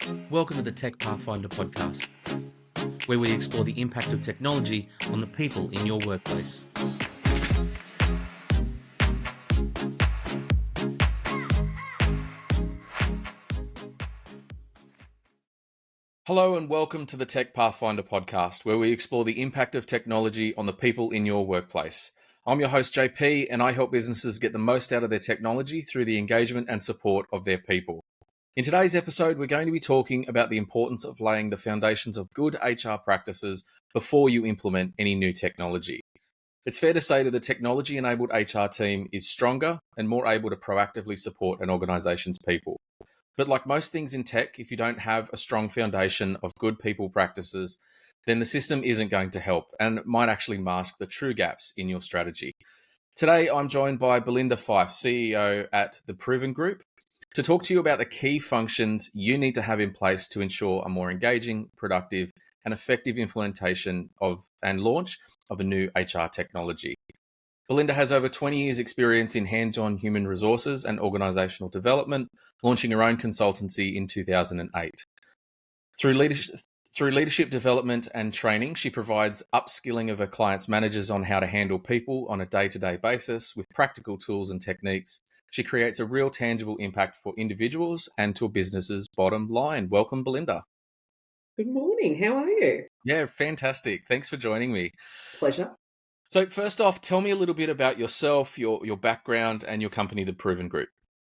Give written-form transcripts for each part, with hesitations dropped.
Welcome to the Tech Pathfinder podcast, where we explore the impact of technology on the people in your workplace. Hello and welcome to the Tech Pathfinder podcast, where we explore the impact of technology on the people in your workplace. I'm your host, JP, and I help businesses get the most out of their technology through the engagement and support of their people. In today's episode, we're going to be talking about the importance of laying the foundations of good HR practices before you implement any new technology. It's fair to say that the technology-enabled HR team is stronger and more able to proactively support an organization's people. But like most things in tech, if you don't have a strong foundation of good people practices, then the system isn't going to help and might actually mask the true gaps in your strategy. Today, I'm joined by Belinda Fyffe, CEO at the Proven Group, to talk to you about the key functions you need to have in place to ensure a more engaging, productive, and effective implementation of and launch of a new HR technology. Belinda has over 20 years' experience in hands-on human resources and organizational development, launching her own consultancy in 2008. Through leadership development and training, she provides upskilling of her clients' managers on how to handle people on a day-to-day basis with practical tools and techniques. She creates a real tangible impact for individuals and to a business's bottom line. Welcome, Belinda. Good morning. How are you? Yeah, fantastic. Thanks for joining me. Pleasure. So first off, tell me a little bit about yourself, your background, and your company, The Proven Group.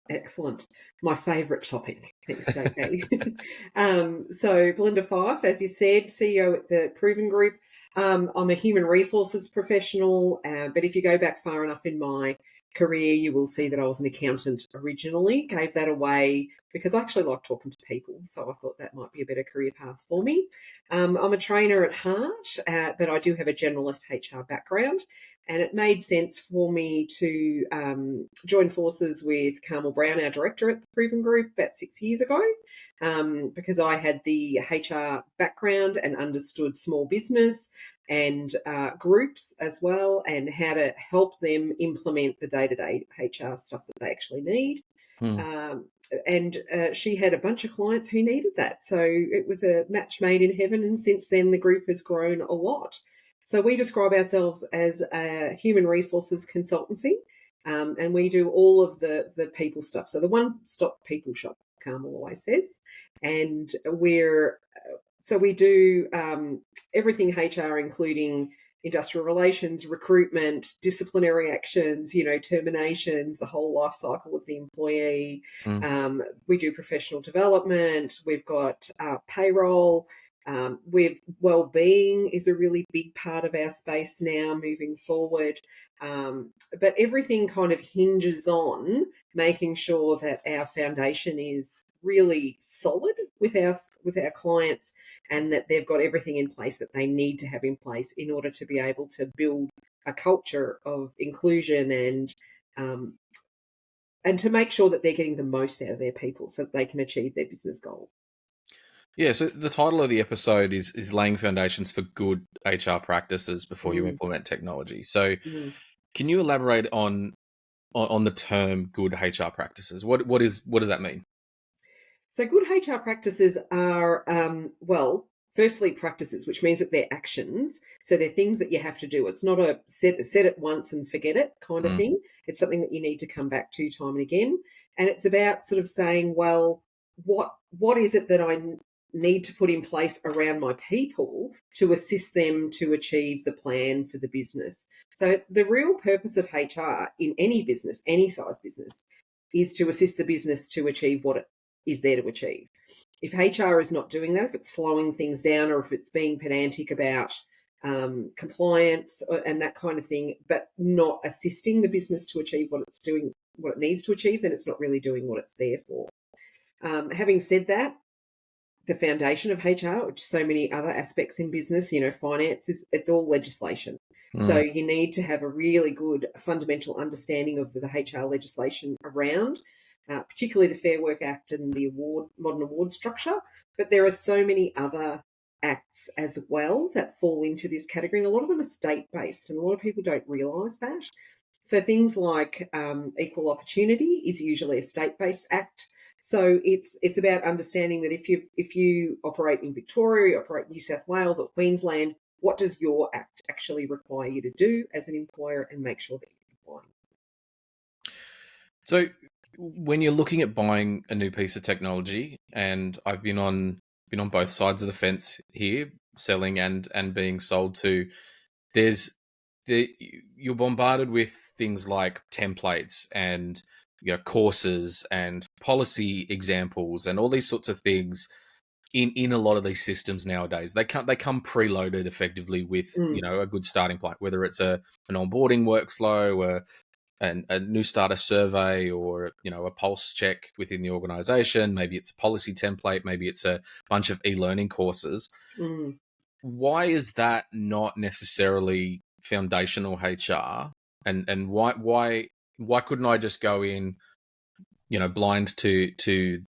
Excellent. My favourite topic. Thanks, JK. So Belinda Fyffe, as you said, CEO at the Proven Group. I'm a human resources professional, but if you go back far enough in my career, you will see that I was an accountant originally. Gave that away because I actually like talking to people, so I thought that might be a better career path for me. I'm a trainer at heart, but I do have a generalist HR background, and it made sense for me to join forces with Carmel Brown, our director at the Proven Group, about 6 years ago, because I had the HR background and understood small business and groups as well, and how to help them implement the day-to-day HR stuff that they actually need. And she had a bunch of clients who needed that. So it was a match made in heaven. And since then, the group has grown a lot. So we describe ourselves as a human resources consultancy, and we do all of the people stuff. So the one-stop people shop, Carmel always says. And we do everything HR, including industrial relations, recruitment, disciplinary actions, terminations, the whole life cycle of the employee. We do professional development. We've got payroll. Well-being is a really big part of our space now moving forward. But everything kind of hinges on making sure that our foundation is really solid with our clients, and that they've got everything in place that they need to have in place in order to be able to build a culture of inclusion and to make sure that they're getting the most out of their people so that they can achieve their business goals. Yeah, so the title of the episode is laying foundations for good HR practices before you implement technology. So can you elaborate on the term good HR practices? What does that mean? So good HR practices are, firstly practices, which means that they're actions. So they're things that you have to do. It's not a set it once and forget it kind of thing. It's something that you need to come back to time and again. And it's about sort of saying, well, what is it that I need to put in place around my people to assist them to achieve the plan for the business. So the real purpose of HR in any business, any size business, is to assist the business to achieve what it is there to achieve. If HR is not doing that, if it's slowing things down, or if it's being pedantic about compliance and that kind of thing, but not assisting the business to achieve what it's doing, what it needs to achieve, then it's not really doing what it's there for. Having said that, the foundation of HR, which so many other aspects in business, finance, it's all legislation. So you need to have a really good fundamental understanding of the HR legislation around, particularly the Fair Work Act and the modern award structure. But there are so many other acts as well that fall into this category, and a lot of them are state-based, and a lot of people don't realise that. So things like equal opportunity is usually a state-based act. So it's about understanding that if you operate in Victoria, you operate in New South Wales or Queensland, what does your act actually require you to do as an employer, and make sure that you're complying. So when you're looking at buying a new piece of technology, and I've been on both sides of the fence here, selling and being sold to, there's you're bombarded with things like templates and courses and policy examples and all these sorts of things in a lot of these systems nowadays. They come preloaded effectively with a good starting point, whether it's an onboarding workflow or a new starter survey, or a pulse check within the organization. Maybe it's a policy template, maybe it's a bunch of e-learning courses. Mm. Why is that not necessarily foundational HR? And why couldn't I just go in, blind to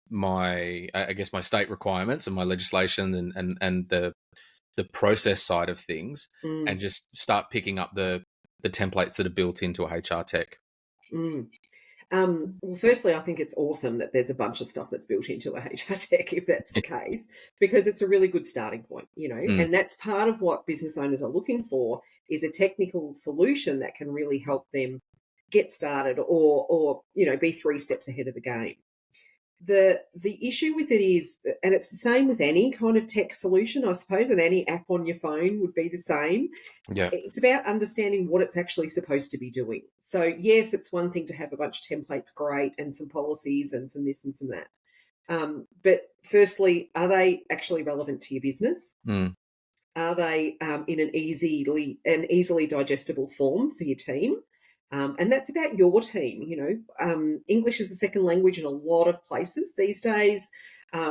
my, I guess, my state requirements and my legislation and the process side of things, and Mm. just start picking up the templates that are built into a HR tech? Mm. Well, firstly, I think it's awesome that there's a bunch of stuff that's built into a HR tech, if that's the case, because it's a really good starting point, Mm, and that's part of what business owners are looking for, is a technical solution that can really help them get started, or be 3 steps ahead of the game. The issue with it is, and it's the same with any kind of tech solution, I suppose, and any app on your phone would be the same. yeah. It's about understanding what it's actually supposed to be doing. So yes, it's one thing to have a bunch of templates, great, and some policies and some this and some that. But firstly, are they actually relevant to your business? Mm, Are they in an easily digestible form for your team? And that's about your team. English is a second language in a lot of places these days.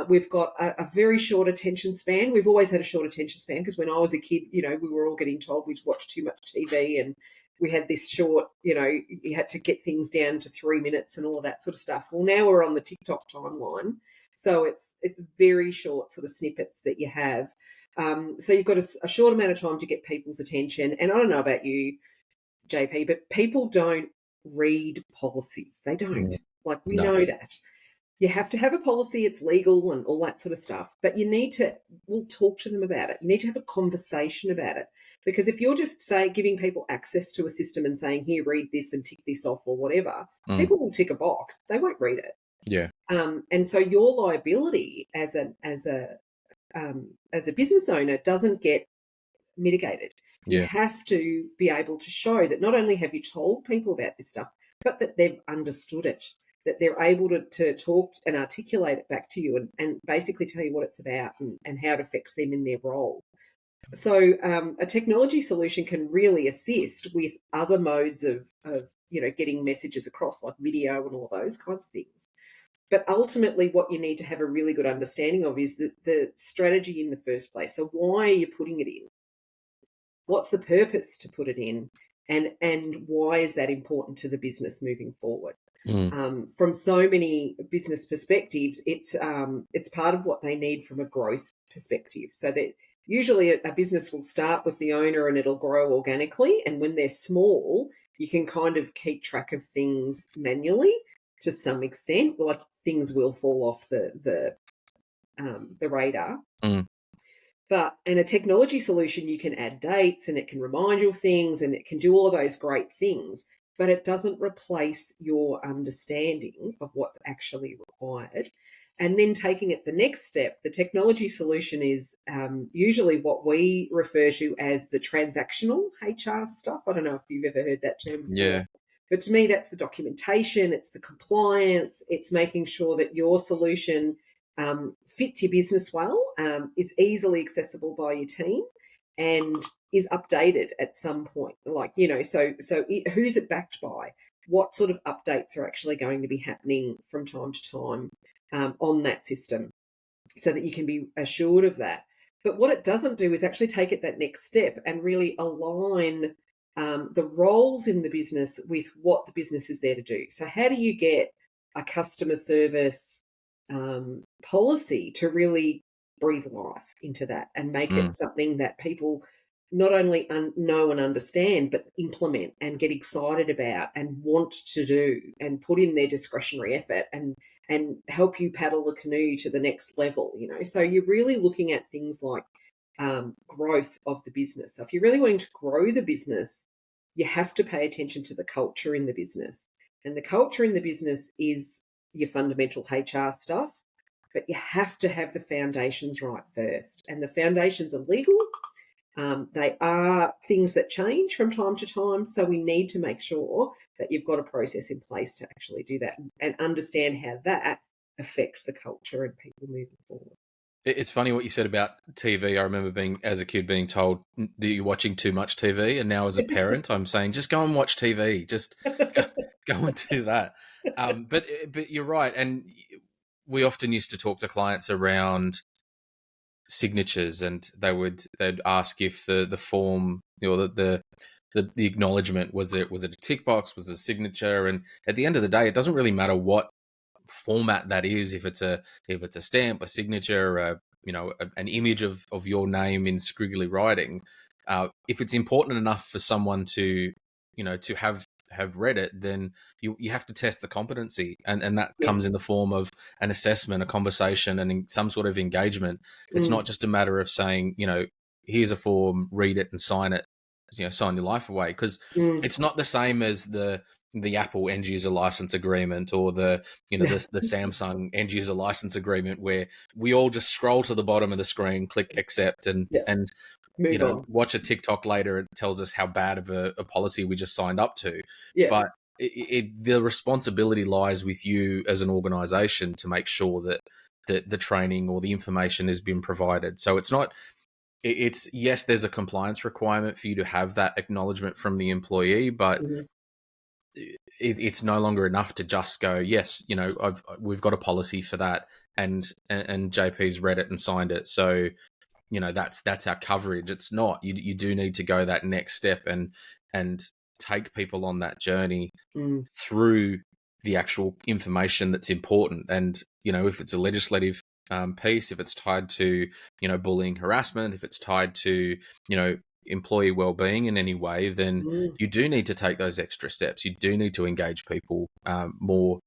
We've got a very short attention span. We've always had a short attention span, because when I was a kid, we were all getting told we'd watched too much TV, and we had this short, you had to get things down to 3 minutes and all of that sort of stuff. Well, now we're on the TikTok timeline. So it's very short sort of snippets that you have. So you've got a short amount of time to get people's attention. And I don't know about you, JP, but people don't read policies. They don't. mm, Like, we no. know that. You have to have a policy, it's legal and all that sort of stuff. But we'll talk to them about it. You need to have a conversation about it. Because if you're just, giving people access to a system and saying, here, read this and tick this off or whatever, Mm, people will tick a box. They won't read it. yeah. And so your liability as a business owner doesn't get mitigated. You Yeah. have to be able to show that not only have you told people about this stuff, but that they've understood it, that they're able to talk and articulate it back to you, and basically tell you what it's about, and how it affects them in their role. So a technology solution can really assist with other modes of getting messages across, like video and all those kinds of things. But ultimately, what you need to have a really good understanding of is the strategy in the first place. So why are you putting it in? What's the purpose to put it in? And why is that important to the business moving forward? Mm, From so many business perspectives, it's part of what they need from a growth perspective. So that usually a business will start with the owner and it'll grow organically. And when they're small, you can kind of keep track of things manually to some extent. Like, things will fall off the radar. mm, But in a technology solution, you can add dates and it can remind you of things and it can do all of those great things, but it doesn't replace your understanding of what's actually required. And then taking it the next step, the technology solution is usually what we refer to as the transactional HR stuff. I don't know if you've ever heard that term before. yeah. But to me, that's the documentation, it's the compliance, it's making sure that your solution fits your business well, is easily accessible by your team, and is updated at some point. Like, who's it backed by? What sort of updates are actually going to be happening from time to time on that system, so that you can be assured of that. But what it doesn't do is actually take it that next step and really align the roles in the business with what the business is there to do. So how do you get a customer service policy to really breathe life into that and make Mm, it something that people not only know and understand, but implement and get excited about and want to do and put in their discretionary effort and help you paddle the canoe to the next level, you know. So you're really looking at things like growth of the business. So if you're really wanting to grow the business, you have to pay attention to the culture in the business. And the culture in the business is your fundamental HR stuff, but you have to have the foundations right first. And the foundations are legal. They are things that change from time to time. So we need to make sure that you've got a process in place to actually do that and understand how that affects the culture and people moving forward. It's funny what you said about TV. I remember being, as a kid, being told that you're watching too much TV, and now as a parent, I'm saying just go and watch TV. Just go and do that. But you're right, and we often used to talk to clients around signatures, and they'd ask if the form, you know, the acknowledgement, was it a tick box, was it a signature, and at the end of the day, it doesn't really matter what format that is, if it's a stamp, a signature, an image of your name in squiggly writing. If it's important enough for someone to to have read it, then you have to test the competency, and that comes Yes. in the form of an assessment, a conversation, and some sort of engagement. It's not just a matter of saying, here's a form, read it and sign it, sign your life away, because Mm. it's not the same as the Apple end user license agreement, or the Samsung end user license agreement, where we all just scroll to the bottom of the screen, click accept, and Yeah. Move on. watch a TikTok later. It tells us how bad of a policy we just signed up to. Yeah. But the responsibility lies with you as an organization to make sure that the training or the information has been provided. So it's not, it's, yes, there's a compliance requirement for you to have that acknowledgement from the employee, but Mhm. it's no longer enough to just go, yes, we've got a policy for that, and JP's read it and signed it, so that's our coverage. It's not. You do need to go that next step and take people on that journey Mm. through the actual information that's important. And if it's a legislative piece, if it's tied to bullying, harassment, if it's tied to employee well-being in any way, then Mm. you do need to take those extra steps. You do need to engage people more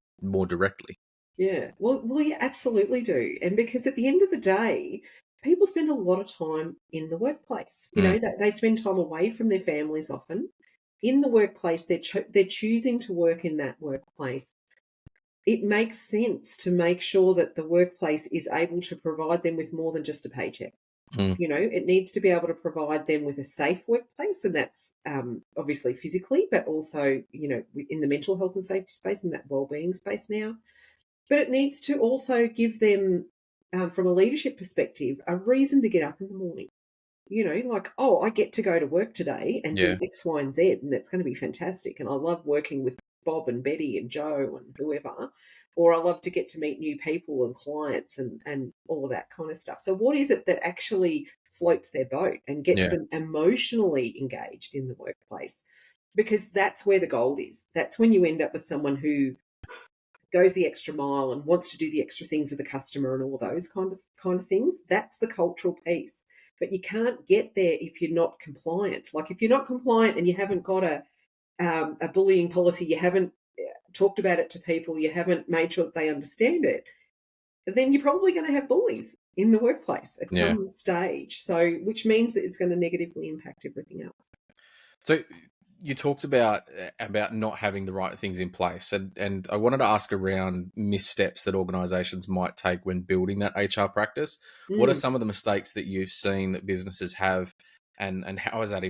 directly. Yeah. Well, you absolutely do. And because at the end of the day, people spend a lot of time in the workplace. You know, Mm, that they spend time away from their families often. In the workplace, they're choosing to work in that workplace. It makes sense to make sure that the workplace is able to provide them with more than just a paycheck. mm, You know, it needs to be able to provide them with a safe workplace, and that's obviously physically, but also, in the mental health and safety space, in that well-being space now. But it needs to also give them, from a leadership perspective, a reason to get up in the morning. You know, like, oh, I get to go to work today and do yeah, X, Y, and Z, and it's going to be fantastic. And I love working with Bob and Betty and Joe and whoever. Or I love to get to meet new people and clients and all of that kind of stuff. So, what is it that actually floats their boat and gets yeah, them emotionally engaged in the workplace? Because that's where the gold is. That's when you end up with someone who goes the extra mile and wants to do the extra thing for the customer and all those kind of things. That's the cultural piece. But you can't get there if you're not compliant. Like if you're not compliant and you haven't got a bullying policy, you haven't talked about it to people, you haven't made sure that they understand it, then you're probably going to have bullies in the workplace at yeah. some stage. So, which means that it's going to negatively impact everything else. So you talked about not having the right things in place, and I wanted to ask around missteps that organisations might take when building that HR practice. What are Mm. some of the mistakes that you've seen that businesses have, and how has that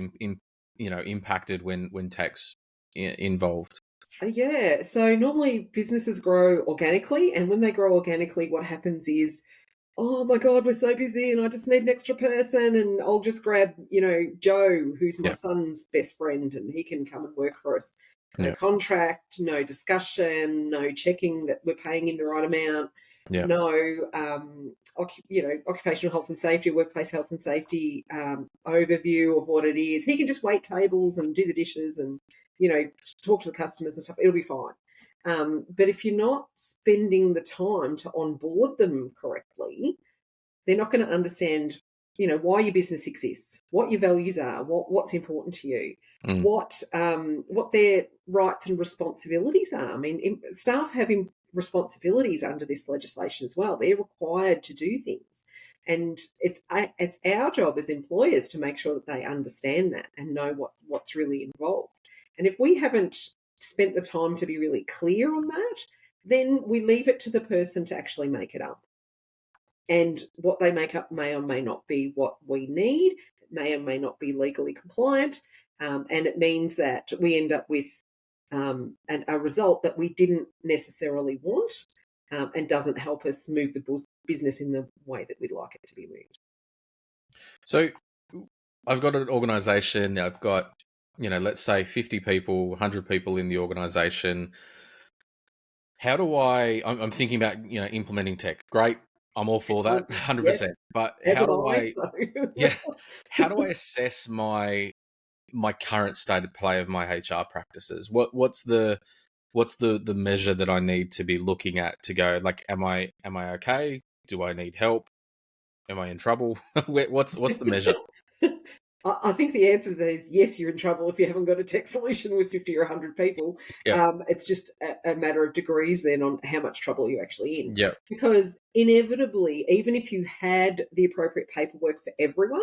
impacted when tech's involved? Yeah. So normally businesses grow organically, and when they grow organically, what happens is, oh my God, we're so busy and I just need an extra person. And I'll just grab, Joe, who's my Yeah, son's best friend, and he can come and work for us. No yeah, contract, no discussion, no checking that we're paying him the right amount, yeah, no, occupational health and safety, workplace health and safety overview of what it is. He can just wait tables and do the dishes and, talk to the customers and stuff. It'll be fine. But if you're not spending the time to onboard them correctly, they're not going to understand, why your business exists, what your values are, what's important to you, Mm. what their rights and responsibilities are. I mean, staff have responsibilities under this legislation as well. They're required to do things, and it's our job as employers to make sure that they understand that and know what's really involved. And if we haven't spent the time to be really clear on that, then we leave it to the person to actually make it up. And what they make up may or may not be what we need, it may or may not be legally compliant, and it means that we end up with a result that we didn't necessarily want, and doesn't help us move the business in the way that we'd like it to be moved. So I've got an organization, I've got, let's say 50 people, 100 people in the organization. How do I'm thinking about, implementing tech. Great. I'm all for Excellent. that, Yes, 100%. But as how am do I. I, So yeah, how do I assess my current state of play of my HR practices? What's the measure that I need to be looking at to go, like, am I okay? Do I need help? Am I in trouble? What's the measure? I think the answer to that is yes, you're in trouble if you haven't got a tech solution with 50 or 100 people. Yep. It's just a matter of degrees then on how much trouble you're actually in. Yep. Because inevitably, even if you had the appropriate paperwork for everyone,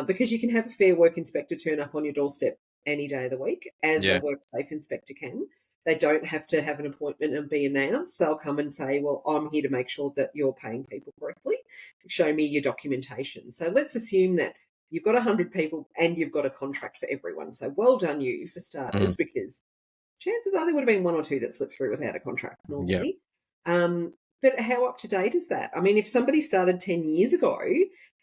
because you can have a fair work inspector turn up on your doorstep any day of the week, as a Yeah. WorkSafe inspector can. They don't have to have an appointment and be announced. They'll come and say, well, I'm here to make sure that you're paying people correctly. Show me your documentation. So let's assume that you've got 100 people and you've got a contract for everyone. So well done you, for starters, because chances are there would have been one or two that slipped through without a contract normally. But how up to date is that? I mean, if somebody started 10 years ago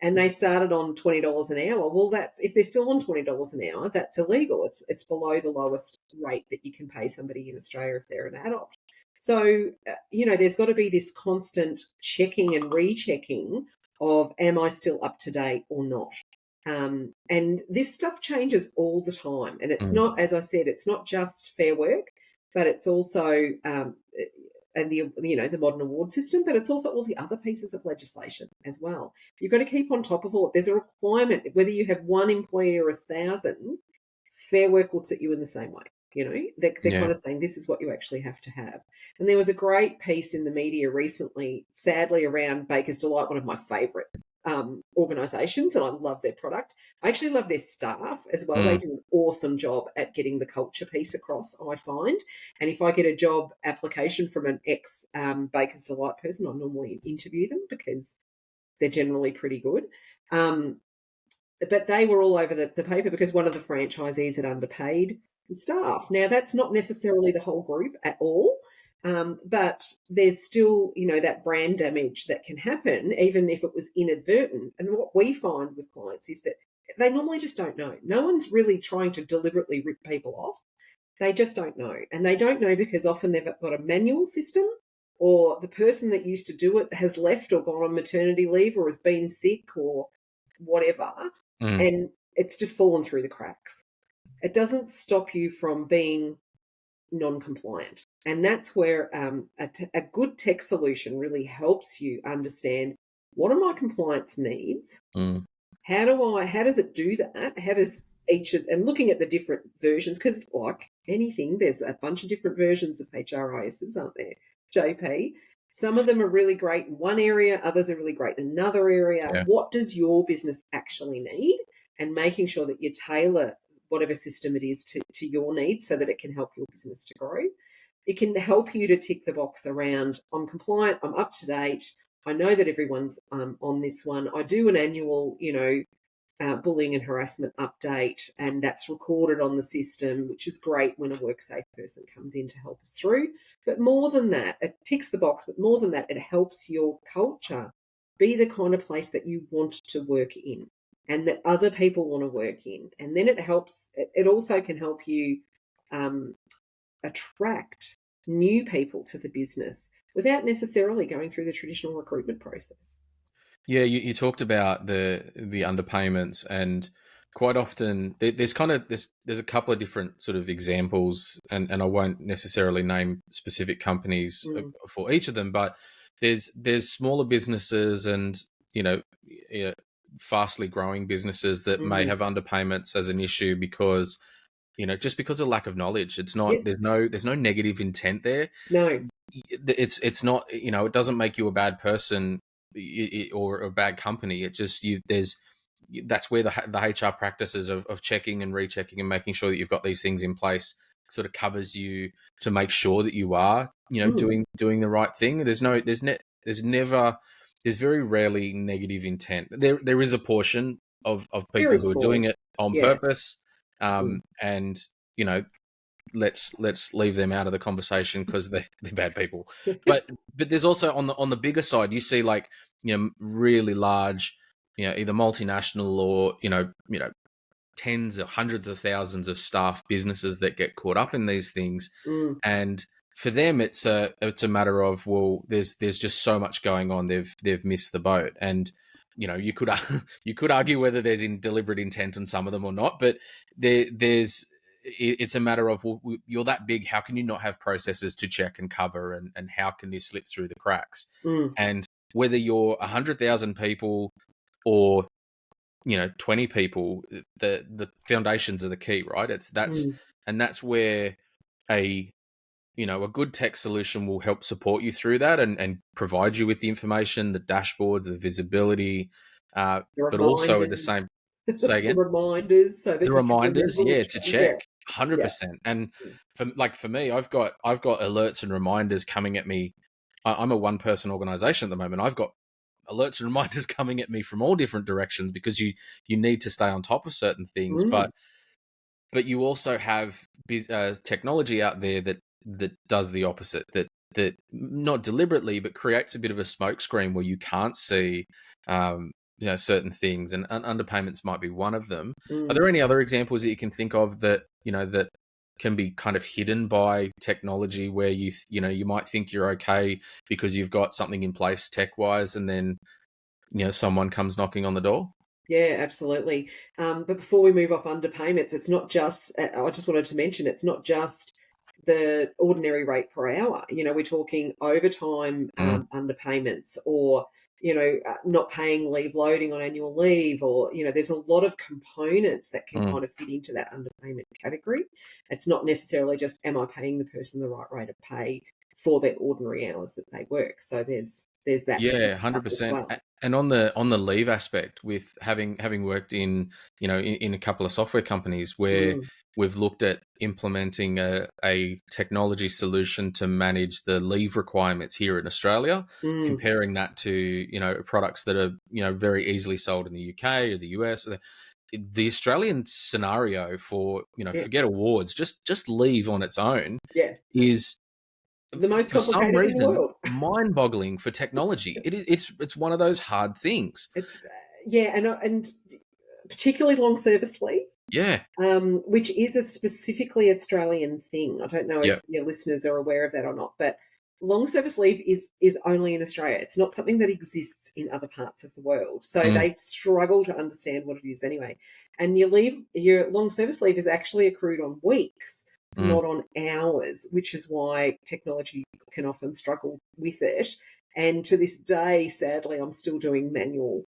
and they started on $20 an hour, well, that's, if they're still on $20 an hour, that's illegal. It's below the lowest rate that you can pay somebody in Australia if they're an adult. So, there's got to be this constant checking and rechecking of, am I still up to date or not? And this stuff changes all the time. And it's not, as I said, it's not just Fair Work, but it's also and the modern award system, but it's also all the other pieces of legislation as well. You've got to keep on top of all it. There's a requirement, whether you have one employee or 1,000, Fair Work looks at you in the same way. They're kind of saying this is what you actually have to have. And there was a great piece in the media recently, sadly, around Baker's Delight, one of my favourite organisations, and I love their product. I actually love their staff as well. They do an awesome job at getting the culture piece across, I find. And if I get a job application from an ex Baker's Delight person, I normally interview them because they're generally pretty good. But they were all over the paper because one of the franchisees had underpaid the staff. Now, that's not necessarily the whole group at all. But there's still, that brand damage that can happen, even if it was inadvertent. And what we find with clients is that they normally just don't know. No one's really trying to deliberately rip people off. They just don't know. And they don't know because often they've got a manual system, or the person that used to do it has left or gone on maternity leave or has been sick or whatever. And it's just fallen through the cracks. It doesn't stop you from being non-compliant. And that's where a good tech solution really helps you understand, what are my compliance needs? How does it do that? How does and looking at the different versions, because like anything, there's a bunch of different versions of HRISs, aren't there, JP? Some of them are really great in one area, others are really great in another area. Yeah. What does your business actually need? And making sure that you tailor whatever system it is to your needs so that it can help your business to grow. It can help you to tick the box around, I'm compliant, I'm up to date, I know that everyone's on this one. I do an annual, bullying and harassment update, and that's recorded on the system, which is great when a WorkSafe person comes in to help us through. But more than that, it ticks the box, but more than that, it helps your culture be the kind of place that you want to work in and that other people want to work in. And then it also can help you attract new people to the business without necessarily going through the traditional recruitment process. Yeah, you talked about the underpayments, and quite often there's a couple of different sort of examples, and I won't necessarily name specific companies for each of them, but there's smaller businesses and fastly growing businesses that may Mm. have underpayments as an issue because, just because of lack of knowledge. It's not, Yeah. there's no negative intent there. No. It's not, it doesn't make you a bad person, or a bad company. It just, that's where the HR practices of checking and rechecking and making sure that you've got these things in place sort of covers you to make sure that you are, Mm. doing the right thing. There's very rarely negative intent. There is a portion of people Very who are doing small. it on Yeah. purpose, Mm. and you know let's leave them out of the conversation because they're bad people. But there's also on the bigger side, you see, like, really large, either multinational or tens of hundreds of thousands of staff businesses that get caught up in these things. Mm. And for them, it's a matter of, well, there's just so much going on, they've missed the boat. And you could you could argue whether there's deliberate intent on some of them or not, but it's a matter of, well, you're that big, how can you not have processes to check and cover, and how can this slip through the cracks? Mm. And whether you're 100,000 people or 20 people, the foundations are the key, right? Mm. That's where a good tech solution will help support you through that, and provide you with the information, the dashboards, the visibility, The but also at the reminders. same, say The again, reminders so the that you can reminders, remember yeah, which to one. Yeah. check. Yeah. 100%. And for me, I've got alerts and reminders coming at me. I'm a one person organization at the moment. I've got alerts and reminders coming at me from all different directions because you need to stay on top of certain things. Mm. But you also have technology out there that does the opposite, that not deliberately but creates a bit of a smokescreen where you can't see certain things, and underpayments might be one of them. Are Mm. there any other examples that you can think of that that can be kind of hidden by technology, where you might think you're okay because you've got something in place tech wise, and then someone comes knocking on the door? Yeah, absolutely. But before we move off underpayments, it's not just, I just wanted to mention, it's not just the ordinary rate per hour. We're talking overtime Mm, underpayments, or, not paying leave loading on annual leave, or, there's a lot of components that can mm. kind of fit into that underpayment category. It's not necessarily just, am I paying the person the right rate of pay for their ordinary hours that they work? So there's that sort of Yeah, stuff as 100%. well. And on the leave aspect, with having worked in a couple of software companies where Mm. we've looked at implementing a technology solution to manage the leave requirements here in Australia, Mm. comparing that to products that are very easily sold in the UK or the US. The Australian scenario for Yeah. forget awards, just leave on its own Yeah. is, The most for some complicated in the reason, world. mind-boggling for technology. It's one of those hard things. It's yeah, and particularly long service leave, Yeah. which is a specifically Australian thing. I don't know if Yeah. your listeners are aware of that or not, but long service leave is only in Australia. It's not something that exists in other parts of the world. So Mm, they struggle to understand what it is anyway. And your long service leave is actually accrued on weeks, mm. not on hours, which is why technology can often struggle with it. And to this day, sadly, I'm still doing manual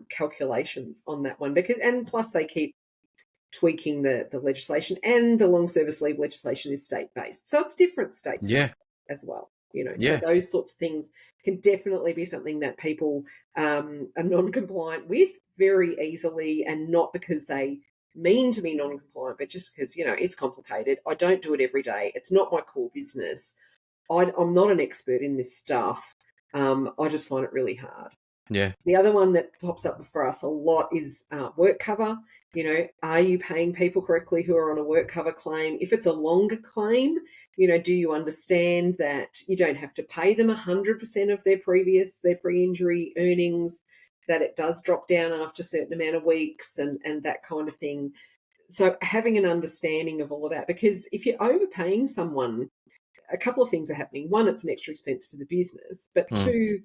calculations on that one, and plus they keep tweaking the legislation, and the long service leave legislation is state based, so it's different state to Yeah. state as well. So Yeah. those sorts of things can definitely be something that people are non-compliant with very easily, and not because they mean to be non-compliant, but just because it's complicated. I don't do it every day. It's not my core business. I'm not an expert in this stuff. I just find it really hard. Yeah. The other one that pops up for us a lot is work cover. Are you paying people correctly who are on a work cover claim? If it's a longer claim, do you understand that you don't have to pay them 100% of their pre-injury earnings, that it does drop down after a certain amount of weeks, and that kind of thing. So having an understanding of all of that, because if you're overpaying someone, a couple of things are happening. One, it's an extra expense for the business, but Mm. two,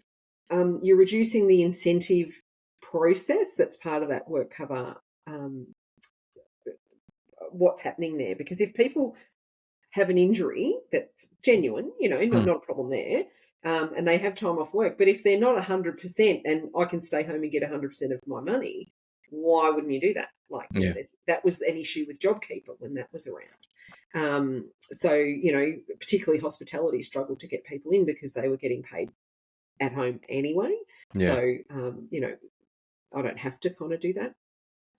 you're reducing the incentive process that's part of that work cover. Um, what's happening there? Because if people have an injury that's genuine, not, Mm. not a problem there, and they have time off work. But if they're not 100% and I can stay home and get 100% of my money, why wouldn't you do that? Like, Yeah. that was an issue with JobKeeper when that was around. So, particularly hospitality struggled to get people in because they were getting paid at home anyway. Yeah. So, I don't have to kind of do that.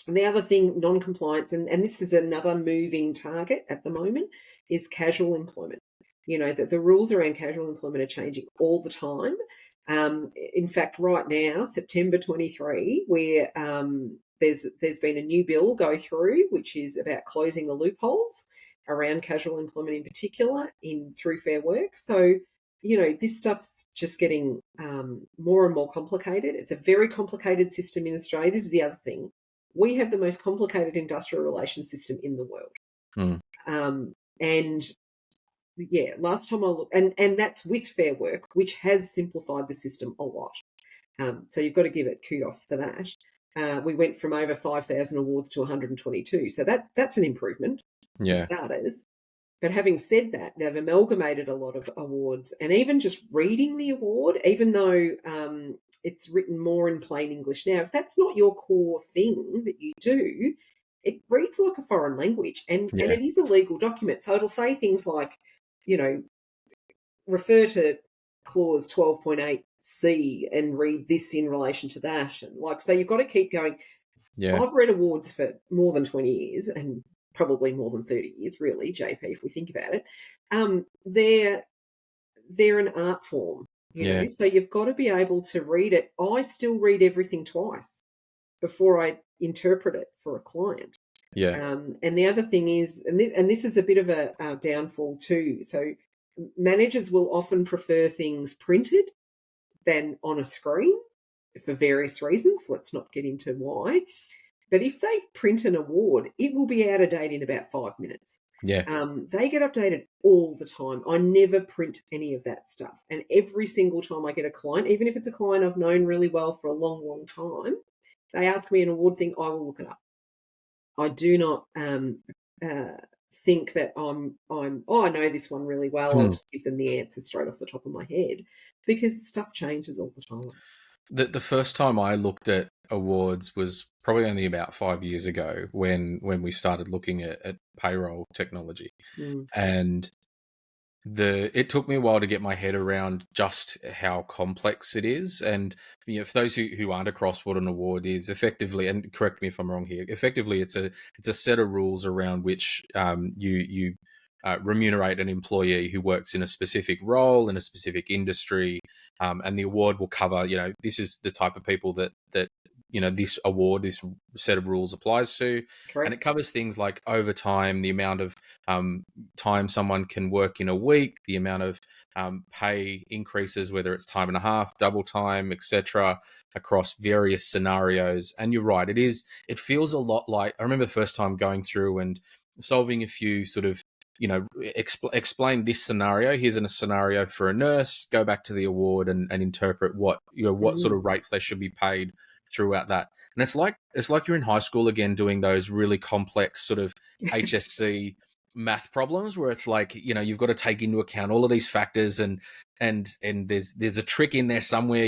And the other thing, non-compliance, and this is another moving target at the moment, is casual employment. The rules around casual employment are changing all the time. In fact, right now, September 23, where there's been a new bill go through, which is about closing the loopholes around casual employment in particular through Fair Work. So, this stuff's just getting more and more complicated. It's a very complicated system in Australia. This is the other thing. We have the most complicated industrial relations system in the world. And yeah, last time I looked, and that's with Fair Work, which has simplified the system a lot. So you've got to give it kudos for that. We went from over 5,000 awards to 122. So that's an improvement for starters. But having said that, they've amalgamated a lot of awards, and even just reading the award, even though it's written more in plain English now, if that's not your core thing that you do, it reads like a foreign language, and it is a legal document. So it'll say things like, refer to clause 12.8C and read this in relation to that. And so you've got to keep going. Yeah. I've read awards for more than 20 years and probably more than 30 years, really, JP, if we think about it. They're an art form, know, so you've got to be able to read it. I still read everything twice before I interpret it for a client. Yeah. And the other thing is, and this is a bit of a downfall too, so managers will often prefer things printed than on a screen for various reasons. Let's not get into why. But if they print an award, it will be out of date in about 5 minutes. Yeah. They get updated all the time. I never print any of that stuff. And every single time I get a client, even if it's a client I've known really well for a long, long time, they ask me an award thing, I will look it up. I do not think that I know this one really well. I'll just give them the answer straight off the top of my head, because stuff changes all the time. The first time I looked at awards was probably only about 5 years ago when we started looking at payroll technology. And it took me a while to get my head around just how complex it is. And for those who aren't across what an award is, effectively, and correct me if I'm wrong here, effectively it's a set of rules around which you remunerate an employee who works in a specific role in a specific industry, and the award will cover, this is the type of people that this award, this set of rules applies to. Correct. And it covers things like overtime, the amount of time someone can work in a week, the amount of pay increases, whether it's time and a half, double time, etc., across various scenarios. And you're right, it feels a lot like, I remember the first time going through and solving a few sort of, explain this scenario. Here's a scenario for a nurse. Go back to the award and interpret what sort of rates they should be paid throughout that. And it's like you're in high school again, doing those really complex sort of HSC math problems where it's like, you've got to take into account all of these factors, and there's a trick in there somewhere.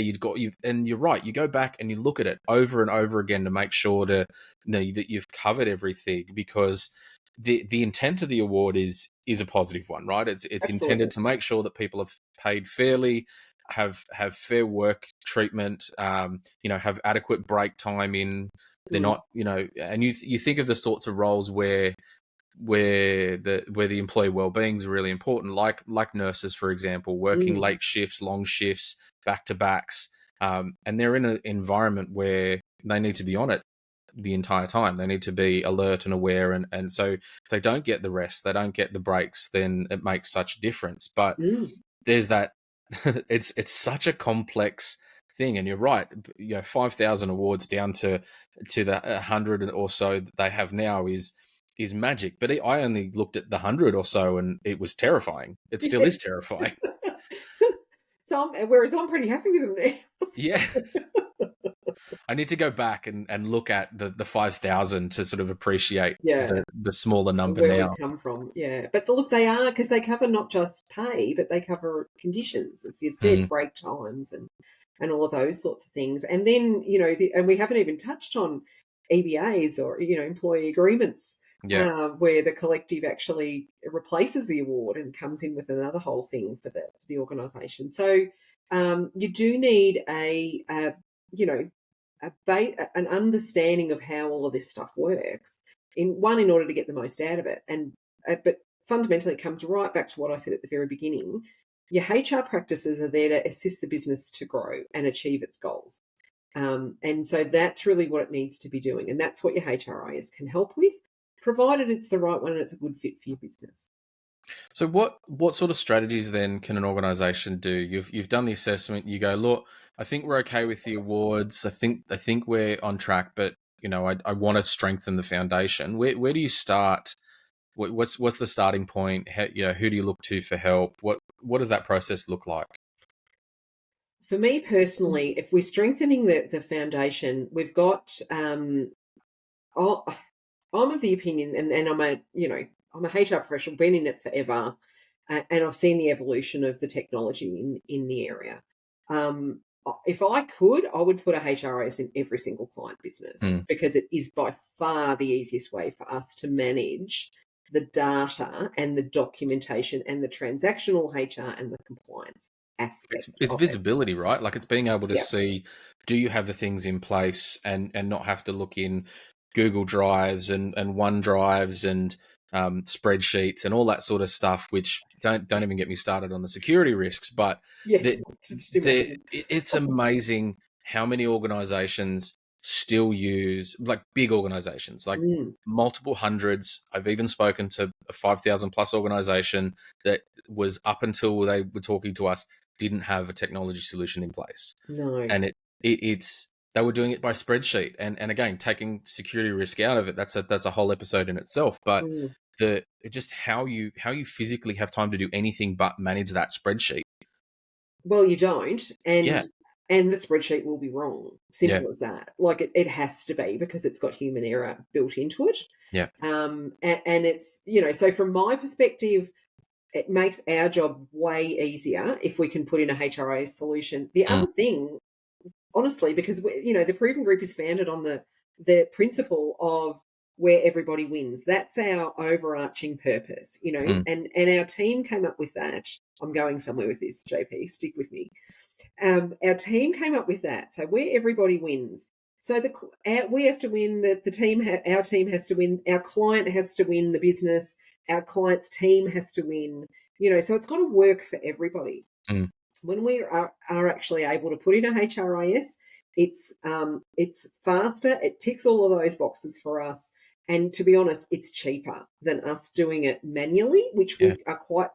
And you're right. You go back and you look at it over and over again to make sure that you've covered everything, because the intent of the award is a positive one, right? It's intended to make sure that people are paid fairly, have fair work treatment, have adequate break time in. They're not, and you think of the sorts of roles where the employee well-being is really important, like nurses, for example, working late shifts, long shifts, back-to-backs, and they're in an environment where they need to be on it the entire time. They need to be alert and aware, and so if they don't get the rest, they don't get the breaks, then it makes such a difference. But there's that it's such a complex thing, and you're right, 5,000 awards down to the 100 or so that they have now is magic. But I only looked at the 100 or so and it was terrifying. It still is terrifying. Whereas I'm pretty happy with them now. Yeah. I need to go back and look at the 5,000 to sort of appreciate Yeah, the smaller number where we've now. come from. Yeah, but look, they are, because they cover not just pay, but they cover conditions, as you've said, Mm, break times and all of those sorts of things. And then and we haven't even touched on EBAs, or employee agreements, yeah. where the collective actually replaces the award and comes in with another whole thing for the organisation. So you do need a you know an understanding of how all of this stuff works, in order to get the most out of it. And but fundamentally, it comes right back to what I said at the very beginning. Your HR practices are there to assist the business to grow and achieve its goals. And so that's really what it needs to be doing. And that's what your HRIS can help with, provided it's the right one and it's a good fit for your business. So what sort of strategies then can an organization do? You've done the assessment, you go, look, I think we're okay with the awards. I think we're on track, but I want to strengthen the foundation. Where do you start? What's the starting point? Who do you look to for help? What does that process look like? For me personally, if we're strengthening the foundation, we've got oh, I'm of the opinion, and I'm a HR professional, been in it forever, and I've seen the evolution of the technology in the area. If I could, I would put a HRIS in every single client business, Mm. because it is by far the easiest way for us to manage the data and the documentation and the transactional HR and the compliance aspect It's of it. visibility, right? Like it's being able to Yeah. see, do you have the things in place, and not have to look in Google Drives and OneDrives and spreadsheets and all that sort of stuff. Which don't even get me started on the security risks. But Yes. the, Just imagine. it's amazing how many organizations still use, like big organizations, like Mm, multiple hundreds. I've even spoken to a 5,000 plus organization that was, up until they were talking to us, didn't have a technology solution in place, no. and it's they were doing it by spreadsheet, and again, taking security risk out of it, that's a whole episode in itself. But Mm. the just how you physically have time to do anything but manage that spreadsheet. Well, you don't, Yeah, and the spreadsheet will be wrong. yeah, Simple as that. Like it has to be, because it's got human error built into it. yeah. And it's, so from my perspective, it makes our job way easier if we can put in a HRA solution. The Mm, other thing, honestly, because the proven group is founded on the principle of where everybody wins. That's our overarching purpose, mm, and our team came up with that. I'm going somewhere with this, JP. Stick with me. Our team came up with that. So where everybody wins. So we have to win. The team, our team has to win. Our client has to win. The business, our client's team has to win. So it's got to work for everybody. mm. When we are actually able to put in a HRIS, it's faster. It ticks all of those boxes for us. And to be honest, it's cheaper than us doing it manually, which Yeah, we are quite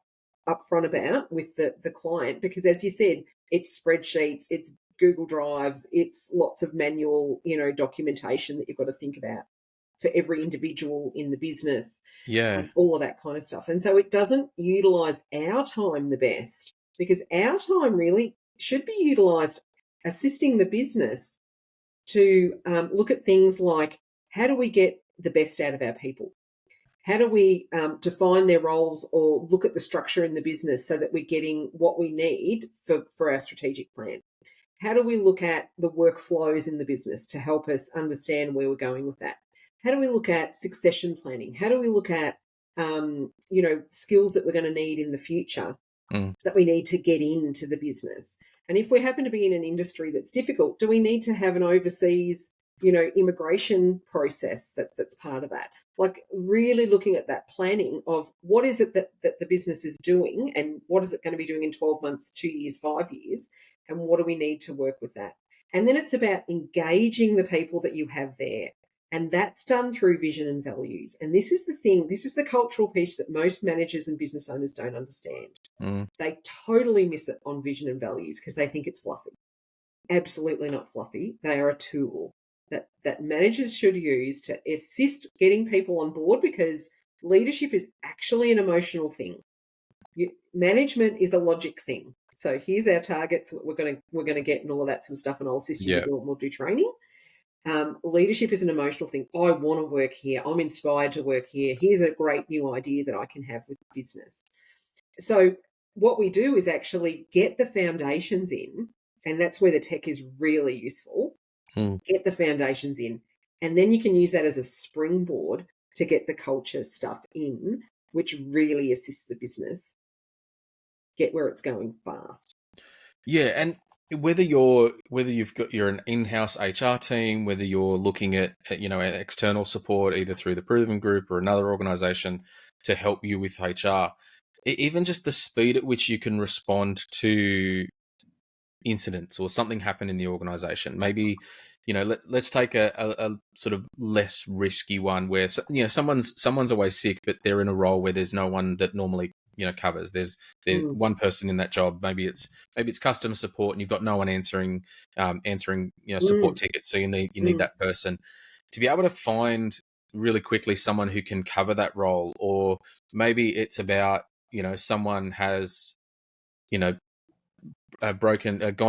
upfront about with the client, because as you said, it's spreadsheets, it's Google Drives, it's lots of manual, documentation that you've got to think about for every individual in the business, yeah, all of that kind of stuff. And so it doesn't utilize our time the best, because our time really should be utilized assisting the business to look at things like, how do we get the best out of our people? How do we define their roles, or look at the structure in the business so that we're getting what we need for our strategic plan? How do we look at the workflows in the business to help us understand where we're going with that? How do we look at succession planning? How do we look at skills that we're going to need in the future, mm, that we need to get into the business? And if we happen to be in an industry that's difficult, do we need to have an overseas, immigration process that's part of that? Like really looking at that planning of what is it that the business is doing, and what is it going to be doing in 12 months, 2 years, 5 years, and what do we need to work with that? And then it's about engaging the people that you have there. And that's done through vision and values. And this is the thing, this is the cultural piece that most managers and business owners don't understand. mm. They totally miss it on vision and values because they think it's fluffy. Absolutely not fluffy. They are a tool that managers should use to assist getting people on board, because leadership is actually an emotional thing. Management is a logic thing. So here's our targets, what we're going to get, and all of that sort of stuff, and I'll assist you to Yeah, do it, and we'll do training. Leadership is an emotional thing. I want to work here. I'm inspired to work here. Here's a great new idea that I can have with the business. So what we do is actually get the foundations in, and that's where the tech is really useful. Get the foundations in, and then you can use that as a springboard to get the culture stuff in, which really assists the business get where it's going fast. Yeah, and whether you're an in-house HR team, whether you're looking at external support either through the Proven Group or another organization to help you with HR, even just the speed at which you can respond to incidents or something happen in the organization. Maybe, let's take a sort of less risky one where someone's always sick, but they're in a role where there's no one that normally covers. There's one person in that job. Maybe it's customer support, and you've got no one answering support tickets. So you need that person to be able to find really quickly someone who can cover that role. Or maybe it's about someone has gone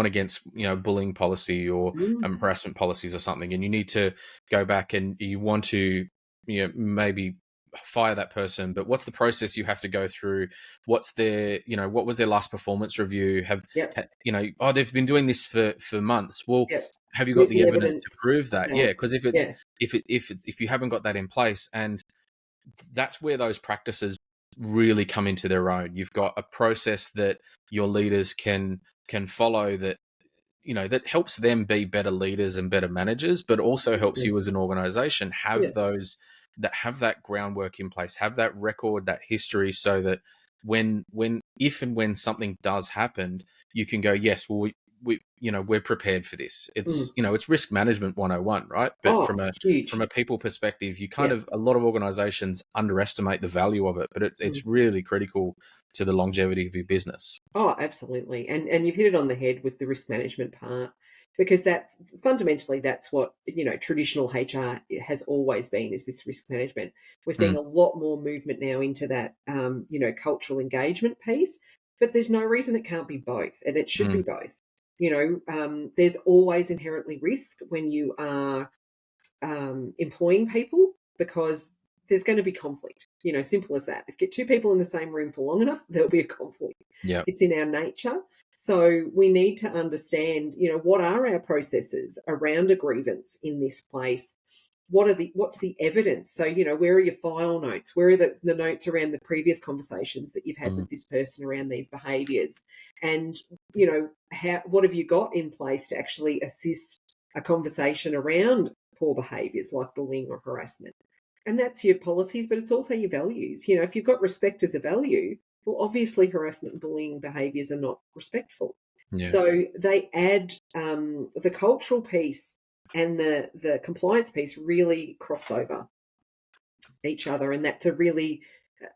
against bullying policy or harassment policies or something, and you need to go back and you want to maybe fire that person, but what's the process you have to go through? What's their what was their last performance review? They've been doing this for months. Well, have you got the evidence to prove that? Yeah, because if you haven't got that in place, and that's where those practices really come into their own. You've got a process that your leaders can follow that that helps them be better leaders and better managers, but also helps you as an organization have that groundwork in place, have that record, that history, so that when something does happen, you can go, yes, well, we're prepared for this. It's it's risk management 101, right? But from a people perspective, you a lot of organizations underestimate the value of it, but it's really critical to the longevity of your business. Oh, absolutely. And you've hit it on the head with the risk management part, because that's fundamentally what traditional HR has always been, is this risk management. We're seeing a lot more movement now into that cultural engagement piece, but there's no reason it can't be both, and it should be both. There's always inherently risk when you are employing people, because there's going to be conflict, simple as that. If you get two people in the same room for long enough, there'll be a conflict. Yeah, it's in our nature. So we need to understand, what are our processes around a grievance in this place? What's the evidence? So, where are your file notes? Where are the notes around the previous conversations that you've had with this person around these behaviours? And, what have you got in place to actually assist a conversation around poor behaviours like bullying or harassment? And that's your policies, but it's also your values. If you've got respect as a value, well, obviously harassment and bullying behaviours are not respectful. Yeah. So they add the cultural piece and the compliance piece really cross over each other. And that's a really,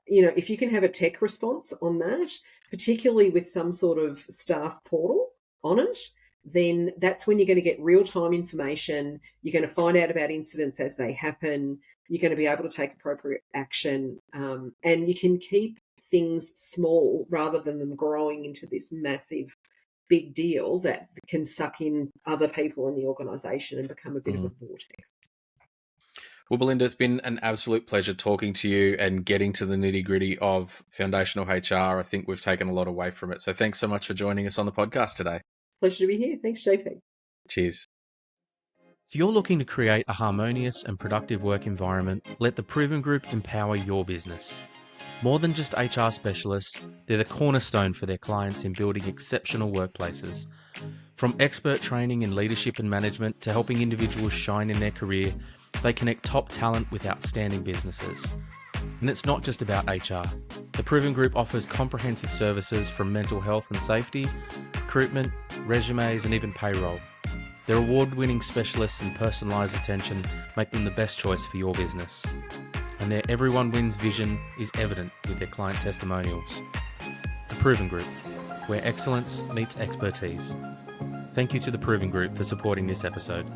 if you can have a tech response on that, particularly with some sort of staff portal on it, then that's when you're going to get real-time information. You're going to find out about incidents as they happen. You're going to be able to take appropriate action, and you can keep things small rather than them growing into this massive big deal that can suck in other people in the organisation and become a bit of a vortex. Well, Belinda, it's been an absolute pleasure talking to you and getting to the nitty-gritty of foundational HR. I think we've taken a lot away from it. So thanks so much for joining us on the podcast today. Pleasure to be here. Thanks, JP. Cheers. If you're looking to create a harmonious and productive work environment, let the Proven Group empower your business. More than just HR specialists, they're the cornerstone for their clients in building exceptional workplaces. From expert training in leadership and management to helping individuals shine in their career, they connect top talent with outstanding businesses. And it's not just about HR. The Proven Group offers comprehensive services from mental health and safety, recruitment, resumes, and even payroll. Their award-winning specialists and personalised attention make them the best choice for your business. And their everyone wins vision is evident with their client testimonials. The Proven Group, where excellence meets expertise. Thank you to the Proven Group for supporting this episode.